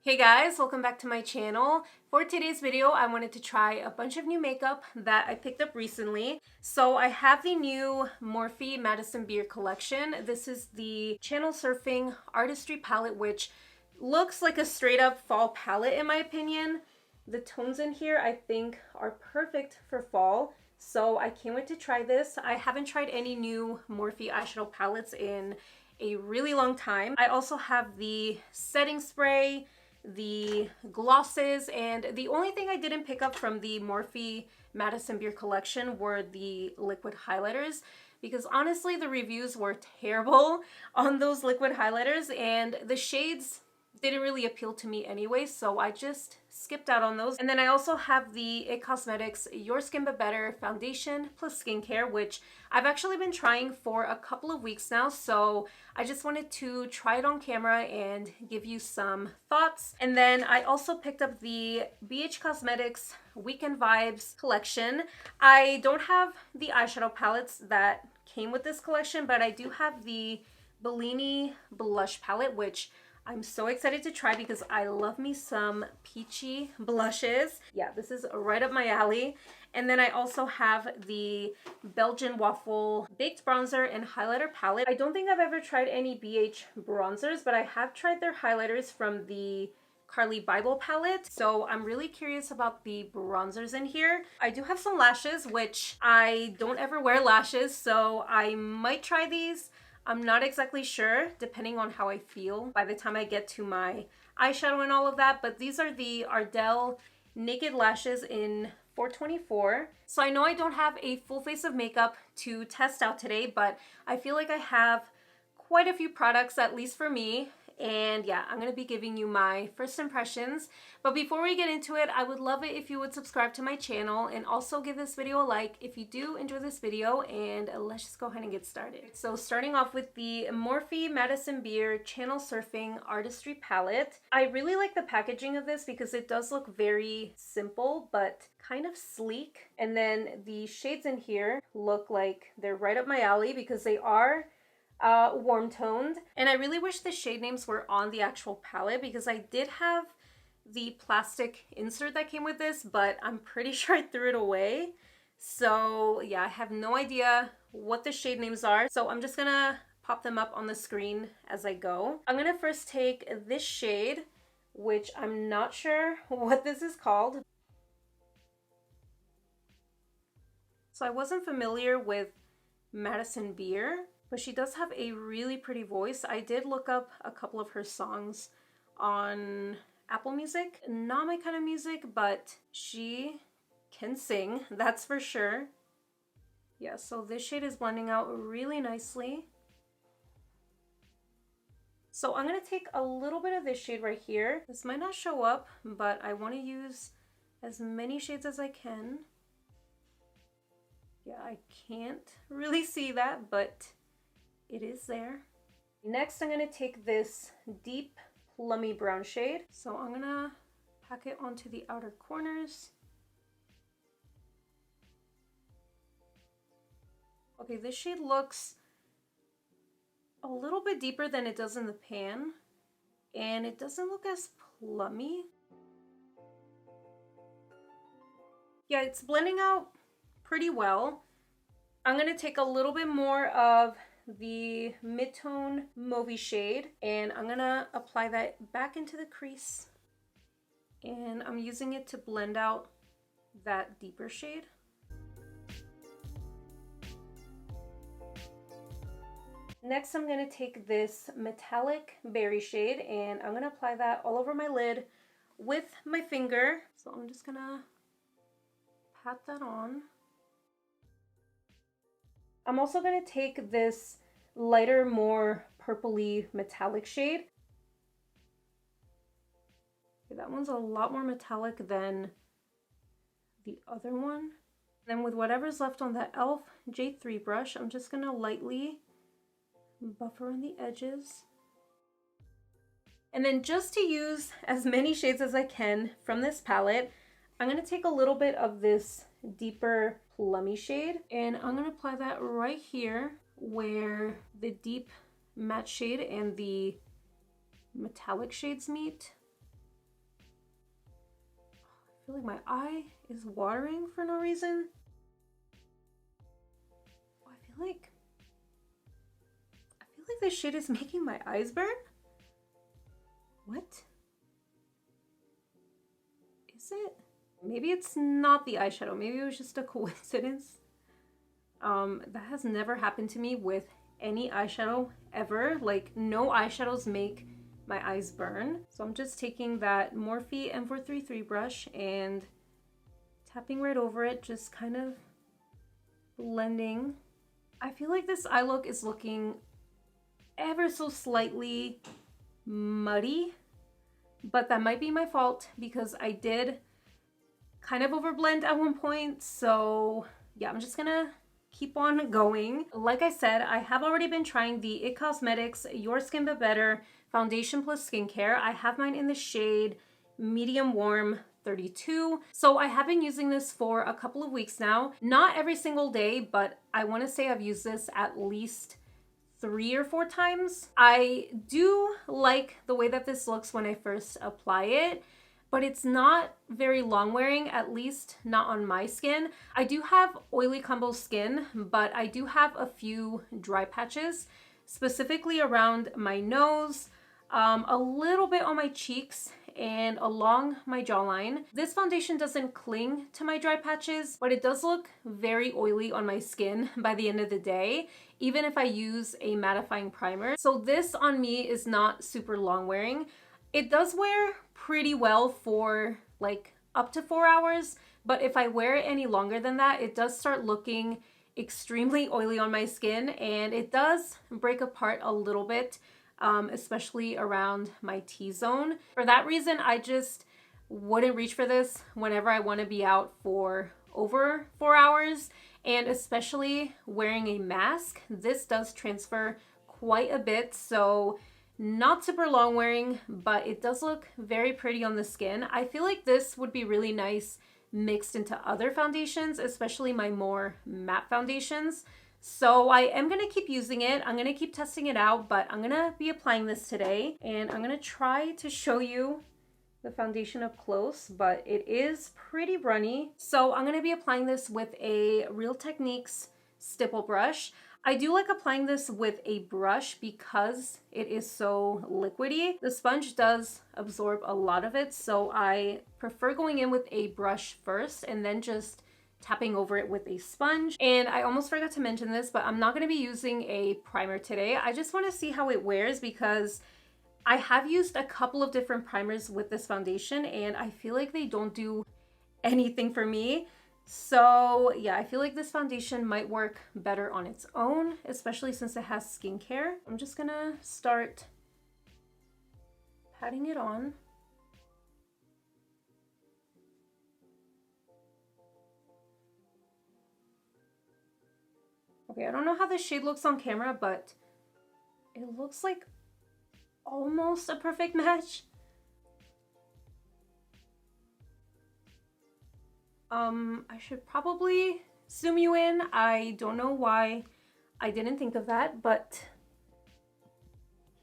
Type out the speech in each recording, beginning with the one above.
Hey guys, welcome back to my channel. For today's video, I wanted to try a bunch of new makeup that I picked up recently. So I have the new Morphe Madison Beer collection. This is the Channel Surfing Artistry palette, which looks like a straight up fall palette in my opinion. The tones in here I think are perfect for fall. So I can't wait to try this. I haven't tried any new Morphe eyeshadow palettes in a really long time. I also have the setting spray, the glosses, and the only thing I didn't pick up from the Morphe Madison Beer collection were the liquid highlighters, because honestly the reviews were terrible on those liquid highlighters and the shades didn't really appeal to me anyway, so I just skipped out on those. And then I also have the IT Cosmetics Your Skin But Better foundation plus skincare, which I've actually been trying for a couple of weeks now, so I just wanted to try it on camera and give you some thoughts. And then I also picked up the BH Cosmetics Weekend Vibes collection. I don't have the eyeshadow palettes that came with this collection, but I do have the Bellini blush palette, which I'm so excited to try because I love me some peachy blushes. Yeah, this is right up my alley. And then I also have the Belgian Waffle Baked Bronzer and Highlighter palette. I don't think I've ever tried any BH bronzers, but I have tried their highlighters from the Carly Bible palette. So I'm really curious about the bronzers in here. I do have some lashes, which I don't ever wear lashes, so I might try these. I'm not exactly sure, depending on how I feel by the time I get to my eyeshadow and all of that, but these are the Ardell Naked Lashes in 424. So I know I don't have a full face of makeup to test out today, but I feel like I have quite a few products, at least for me. And yeah, I'm going to be giving you my first impressions. But before we get into it, I would love it if you would subscribe to my channel and also give this video a like if you do enjoy this video. And let's just go ahead and get started. So starting off with the Morphe Madison Beer Channel Surfing Artistry palette. I really like the packaging of this because it does look very simple but kind of sleek. And then the shades in here look like they're right up my alley because they are warm toned, and I really wish the shade names were on the actual palette because I did have the plastic insert that came with this, but I'm pretty sure I threw it away. So yeah, I have no idea what the shade names are, so I'm just gonna pop them up on the screen as I go. I'm gonna first take this shade, which I'm not sure what this is called. So I wasn't familiar with Madison Beer, but she does have a really pretty voice. I did look up a couple of her songs on Apple Music. Not my kind of music, but she can sing, that's for sure. Yeah, so this shade is blending out really nicely. So I'm going to take a little bit of this shade right here. This might not show up, but I want to use as many shades as I can. Yeah, I can't really see that, but it is there. Next, I'm going to take this deep plummy brown shade. So I'm going to pack it onto the outer corners. Okay, this shade looks a little bit deeper than it does in the pan, and it doesn't look as plummy. Yeah, it's blending out pretty well. I'm going to take a little bit more of the mid-tone mauvey shade and I'm gonna apply that back into the crease, and I'm using it to blend out that deeper shade. Next, I'm gonna take this metallic berry shade and I'm gonna apply that all over my lid with my finger. So I'm just gonna pat that on. I'm also going to take this lighter, more purpley metallic shade. Okay, that one's a lot more metallic than the other one. Then with whatever's left on that E.L.F. J3 brush, I'm just going to lightly buff around the edges. And then just to use as many shades as I can from this palette, I'm going to take a little bit of this deeper plummy shade and I'm going to apply that right here where the deep matte shade and the metallic shades meet. feel like my eye is watering for no reason. Oh, I feel like this shade is making my eyes burn. What? Is it? Maybe it's not the eyeshadow. Maybe it was just a coincidence. That has never happened to me with any eyeshadow ever. Like, no eyeshadows make my eyes burn. So I'm just taking that Morphe M433 brush and tapping right over it, just kind of blending. I feel like this eye look is looking ever so slightly muddy, but that might be my fault because I did kind of overblend at one point. So yeah, I'm just gonna keep on going. Like I said, I have already been trying the IT Cosmetics Your Skin But Better Foundation Plus Skincare. I have mine in the shade Medium Warm 32. So I have been using this for a couple of weeks now. Not every single day, but I want to say I've used this at least 3 or 4 times. I do like the way that this looks when I first apply it, but it's not very long wearing, at least not on my skin. I do have oily combo skin, but I do have a few dry patches, specifically around my nose, a little bit on my cheeks, and along my jawline. This foundation doesn't cling to my dry patches, but it does look very oily on my skin by the end of the day, even if I use a mattifying primer. So this on me is not super long wearing. It does wear pretty well for like up to 4 hours, but if I wear it any longer than that, it does start looking extremely oily on my skin, and it does break apart a little bit, especially around my T-zone. For that reason, I just wouldn't reach for this whenever I want to be out for over 4 hours, and especially wearing a mask. This does transfer quite a bit, so not super long wearing, but it does look very pretty on the skin. I feel like this would be really nice mixed into other foundations, especially my more matte foundations. So I am going to keep using it. I'm going to keep testing it out, but I'm going to be applying this today, and I'm going to try to show you the foundation up close, but it is pretty runny. So I'm going to be applying this with a Real Techniques stipple brush. I do like applying this with a brush because it is so liquidy. The sponge does absorb a lot of it, so I prefer going in with a brush first and then just tapping over it with a sponge. And I almost forgot to mention this, but I'm not going to be using a primer today. I just want to see how it wears because I have used a couple of different primers with this foundation and I feel like they don't do anything for me. So yeah, I feel like this foundation might work better on its own, especially since it has skincare. I'm just gonna start patting it on. Okay, I don't know how this shade looks on camera, but it looks like almost a perfect match. I should probably zoom you in. I don't know why I didn't think of that, but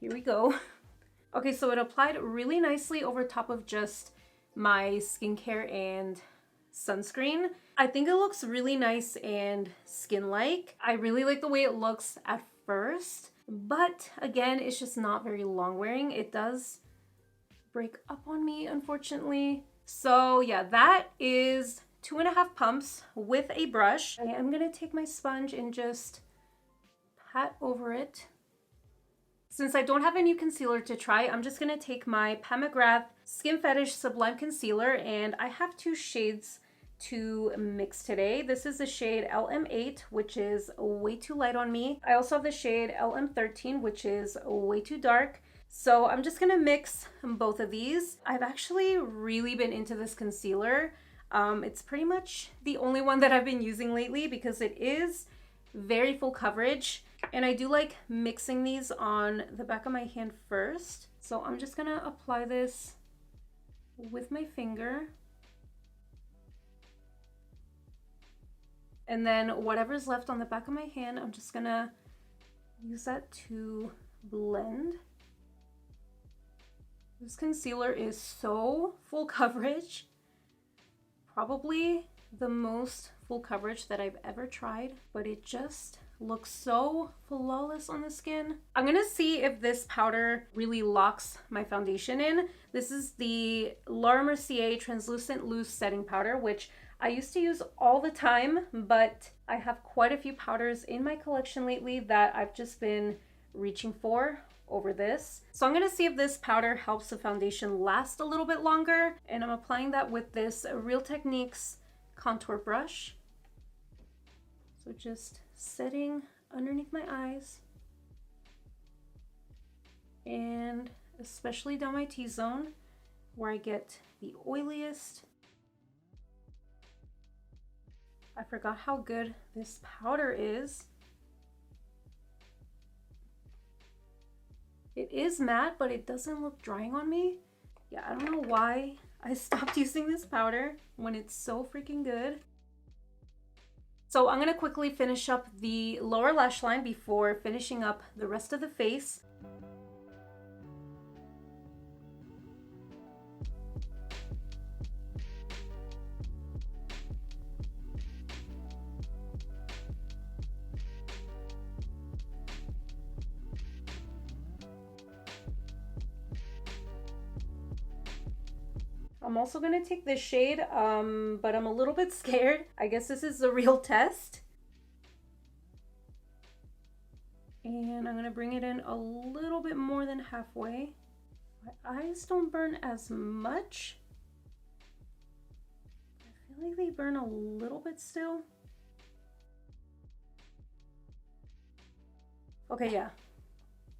here we go. Okay, so it applied really nicely over top of just my skincare and sunscreen. I think it looks really nice and skin-like. I really like the way it looks at first, but again, it's just not very long wearing. It does break up on me, unfortunately. So yeah, that is 2.5 pumps with a brush. I am gonna take my sponge and just pat over it. Since I don't have a new concealer to try, I'm just gonna take my McGrath Skin Fetish Sublime Concealer, and I have 2 shades to mix today. This is the shade LM8, which is way too light on me. I also have the shade LM13, which is way too dark. So I'm just gonna mix both of these. I've actually really been into this concealer. It's pretty much the only one that I've been using lately because it is very full coverage. And I do like mixing these on the back of my hand first. So I'm just gonna apply this with my finger. And then whatever's left on the back of my hand, I'm just gonna use that to blend. This concealer is so full coverage. probably the most full coverage that I've ever tried, but it just looks so flawless on the skin. I'm gonna see if this powder really locks my foundation in. This is the Laura Mercier Translucent Loose Setting Powder, which I used to use all the time, but I have quite a few powders in my collection lately that I've just been reaching for over this. So I'm gonna see if this powder helps the foundation last a little bit longer, and I'm applying that with this Real Techniques contour brush. So just setting underneath my eyes and especially down my T-zone where I get the oiliest. I forgot how good this powder is. It is matte, but it doesn't look drying on me. Yeah, I don't know why I stopped using this powder when it's so freaking good. So I'm gonna quickly finish up the lower lash line before finishing up the rest of the face. I'm also gonna take this shade, but I'm a little bit scared. I guess this is the real test. And I'm gonna bring it in a little bit more than halfway. My eyes don't burn as much. I feel like they burn a little bit still. Okay, yeah.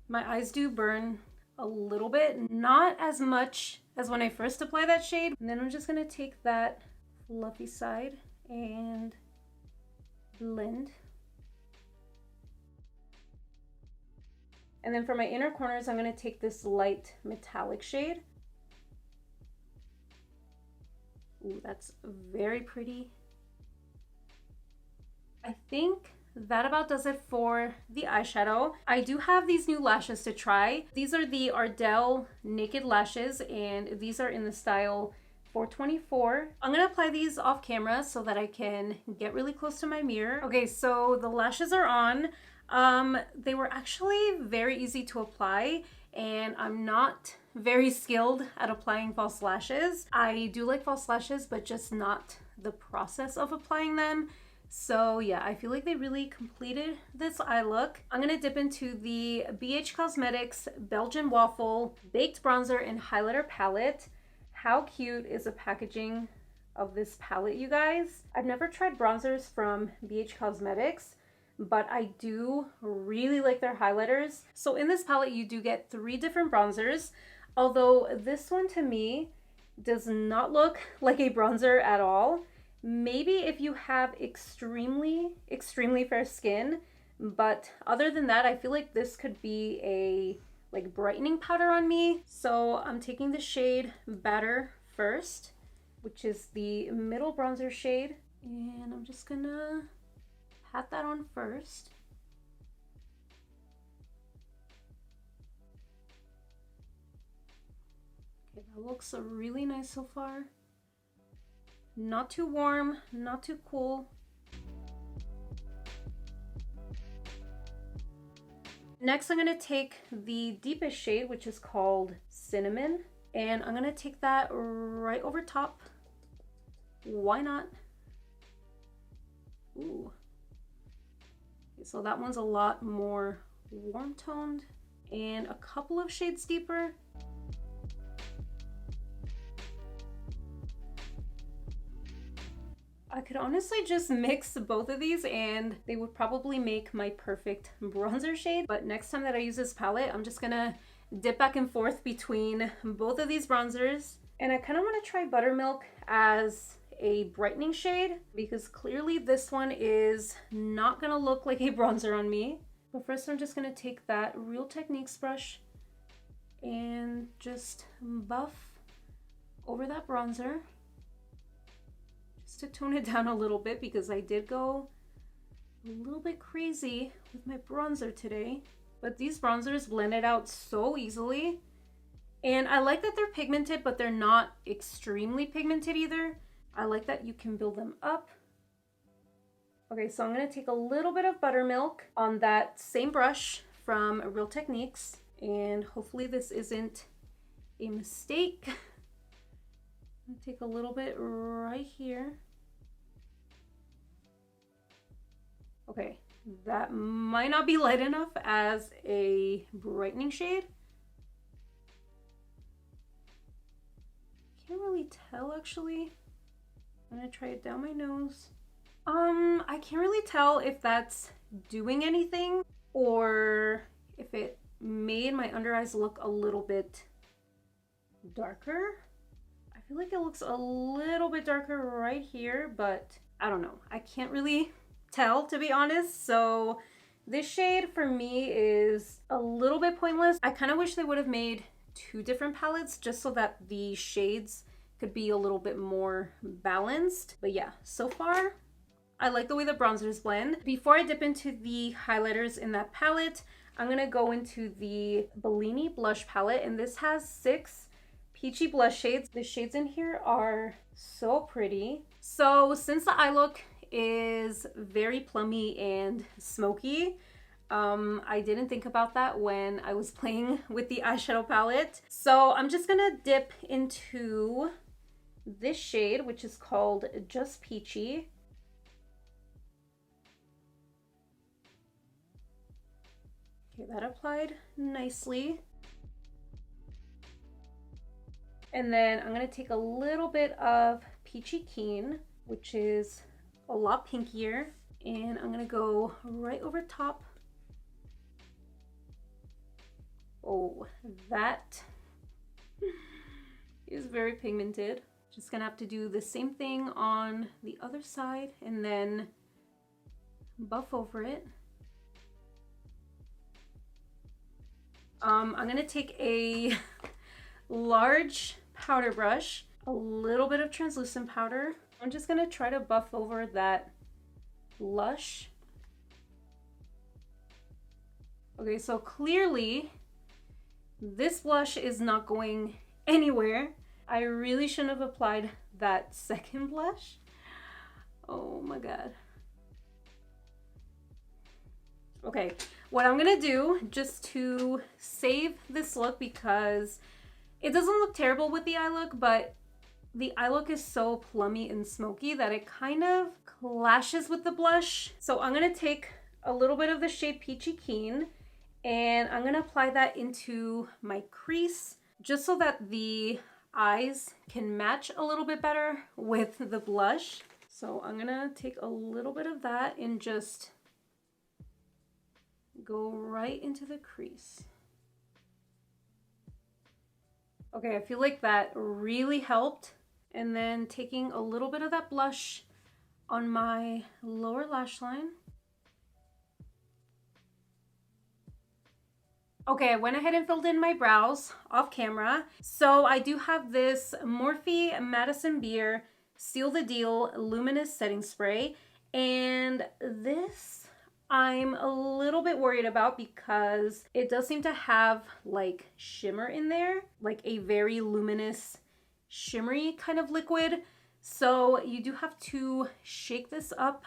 My eyes do burn a little bit, not as much as when I first applied that shade. And then I'm just gonna take that fluffy side and blend. And then for my inner corners, I'm gonna take this light metallic shade. Ooh, that's very pretty. I think that about does it for the eyeshadow. I do have these new lashes to try. These are the Ardell Naked Lashes, and these are in the style 424. I'm gonna apply these off camera so that I can get really close to my mirror. Okay, so the lashes are on. They were actually very easy to apply, and I'm not very skilled at applying false lashes. I do like false lashes, but just not the process of applying them. So yeah, I feel like they really completed this eye look. I'm gonna dip into the BH Cosmetics Belgian Waffle Baked Bronzer and Highlighter Palette. How cute is the packaging of this palette, you guys? I've never tried bronzers from BH Cosmetics, but I do really like their highlighters. So in this palette, you do get 3 different bronzers, although this one to me does not look like a bronzer at all. Maybe if you have extremely fair skin, but other than that, I feel like this could be a like brightening powder on me. So I'm taking the shade Batter first, which is the middle bronzer shade, and I'm just gonna pat that on first. Okay, that looks really nice so far. Not too warm, not too cool. Next, I'm gonna take the deepest shade, which is called Cinnamon, and I'm gonna take that right over top. Why not? Ooh. Okay, so that one's a lot more warm toned and a couple of shades deeper. I could honestly just mix both of these and they would probably make my perfect bronzer shade. But next time that I use this palette, I'm just gonna dip back and forth between both of these bronzers. And I kind of want to try Buttermilk as a brightening shade because clearly this one is not gonna look like a bronzer on me. But first I'm just gonna take that Real Techniques brush and just buff over that bronzer, to tone it down a little bit because I did go a little bit crazy with my bronzer today. But these bronzers blended out so easily, and I like that they're pigmented, but they're not extremely pigmented either. I like that you can build them up. Okay, so I'm gonna take a little bit of buttermilk on that same brush from Real Techniques, and hopefully this isn't a mistake. I'm gonna take a little bit right here. Okay, that might not be light enough as a brightening shade. Can't really tell actually. I'm gonna try it down my nose. I can't really tell if that's doing anything or if it made my under eyes look a little bit darker. I feel like it looks a little bit darker right here, but I don't know. I can't really tell, to be honest. So this shade for me is a little bit pointless. I kind of wish they would have made two different palettes just so that the shades could be a little bit more balanced. But yeah, so far I like the way the bronzers blend. Before I dip into the highlighters in that palette, I'm gonna go into the Bellini blush palette, and this has 6 peachy blush shades. The shades in here are so pretty. So since the eye look is very plummy and smoky, I didn't think about that when I was playing with the eyeshadow palette. So I'm just gonna dip into this shade, which is called Just Peachy. Okay, that applied nicely. And then I'm gonna take a little bit of Peachy Keen, which is a lot pinkier, and I'm gonna go right over top. Oh, that is very pigmented. Just gonna have to do the same thing on the other side and then buff over it. I'm gonna take a large powder brush, a little bit of translucent powder. I'm just gonna try to buff over that blush. Okay, so clearly this blush is not going anywhere. I really shouldn't have applied that second blush. Oh my god. Okay, what I'm gonna do just to save this look, because it doesn't look terrible with the eye look, but the eye look is so plummy and smoky that it kind of clashes with the blush. So I'm gonna take a little bit of the shade Peachy Keen and I'm gonna apply that into my crease just so that the eyes can match a little bit better with the blush. So I'm gonna take a little bit of that and just go right into the crease. Okay, I feel like that really helped. And then taking a little bit of that blush on my lower lash line. Okay, I went ahead and filled in my brows off camera. So I do have this Morphe Madison Beer Seal the Deal Luminous Setting Spray. And this I'm a little bit worried about because it does seem to have like shimmer in there, like a very luminous, shimmery kind of liquid. So you do have to shake this up.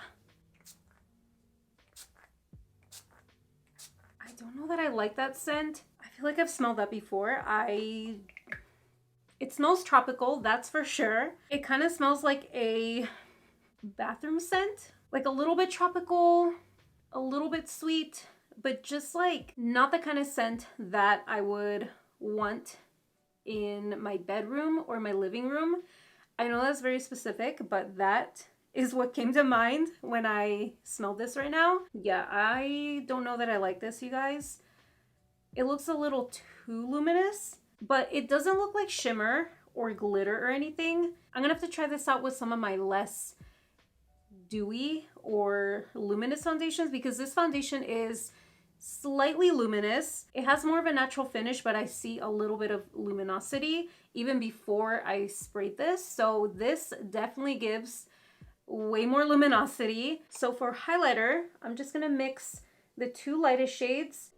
I don't know that I like that scent. I feel like I've smelled that before. It smells tropical, that's for sure. It kind of smells like a bathroom scent, like a little bit tropical, a little bit sweet, but just like not the kind of scent that I would want in my bedroom or my living room. I know that's very specific, but that is what came to mind when I smelled this right now. Yeah, I don't know that I like this, you guys. It looks a little too luminous, but it doesn't look like shimmer or glitter or anything. I'm gonna have to try this out with some of my less dewy or luminous foundations, because this foundation is slightly luminous. It has more of a natural finish, but I see a little bit of luminosity even before I sprayed this. So this definitely gives way more luminosity. So for highlighter, I'm just gonna mix the two lightest shades.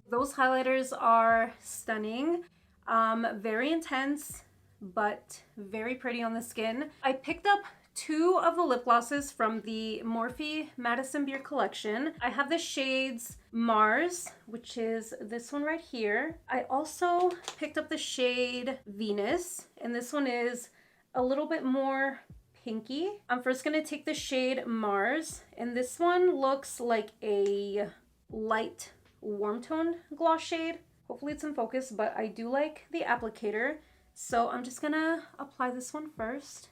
Those highlighters are stunning. Very intense, but very pretty on the skin. I picked up 2 of the lip glosses from the Morphe Madison Beer collection. I have the shades Mars, which is this one right here. I also picked up the shade Venus, and this one is a little bit more pinky. I'm first gonna take the shade Mars, and this one looks like a light warm tone gloss shade. Hopefully it's in focus, but I do like the applicator. So I'm just gonna apply this one first.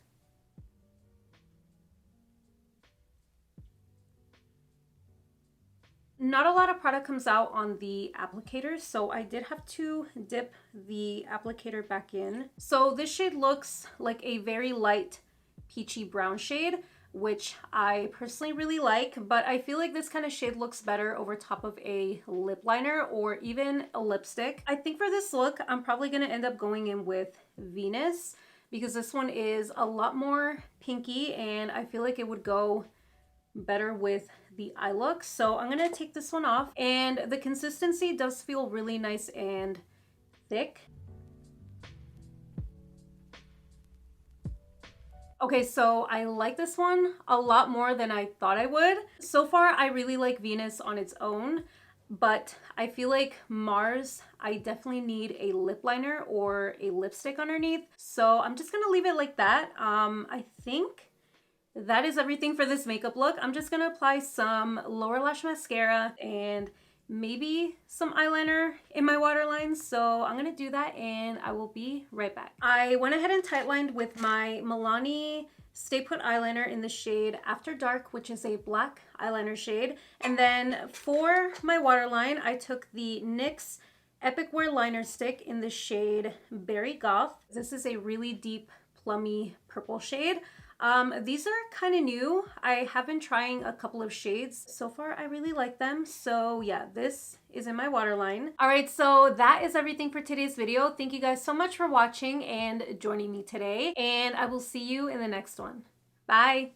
Not a lot of product comes out on the applicator, so I did have to dip the applicator back in. So this shade looks like a very light peachy brown shade, which I personally really like, but I feel like this kind of shade looks better over top of a lip liner or even a lipstick. I think for this look, I'm probably gonna end up going in with Venus because this one is a lot more pinky and I feel like it would go better with the eye look. So I'm gonna take this one off, and the consistency does feel really nice and thick. Okay, so I like this one a lot more than I thought I would. So far, I really like Venus on its own, but I feel like Mars, I definitely need a lip liner or a lipstick underneath. So I'm just gonna leave it like that. I think that is everything for this makeup look. I'm just gonna apply some lower lash mascara and maybe some eyeliner in my waterline. So I'm gonna do that and I will be right back. I went ahead and tightlined with my Milani Stay Put eyeliner in the shade After Dark, which is a black eyeliner shade. And then for my waterline, I took the NYX Epic Wear liner stick in the shade Berry Goth. This is a really deep plummy purple shade. These are kind of new. I have been trying a couple of shades. So far, I really like them. So yeah, this is in my waterline. All right, so that is everything for today's video. Thank you guys so much for watching and joining me today. And I will see you in the next one. Bye.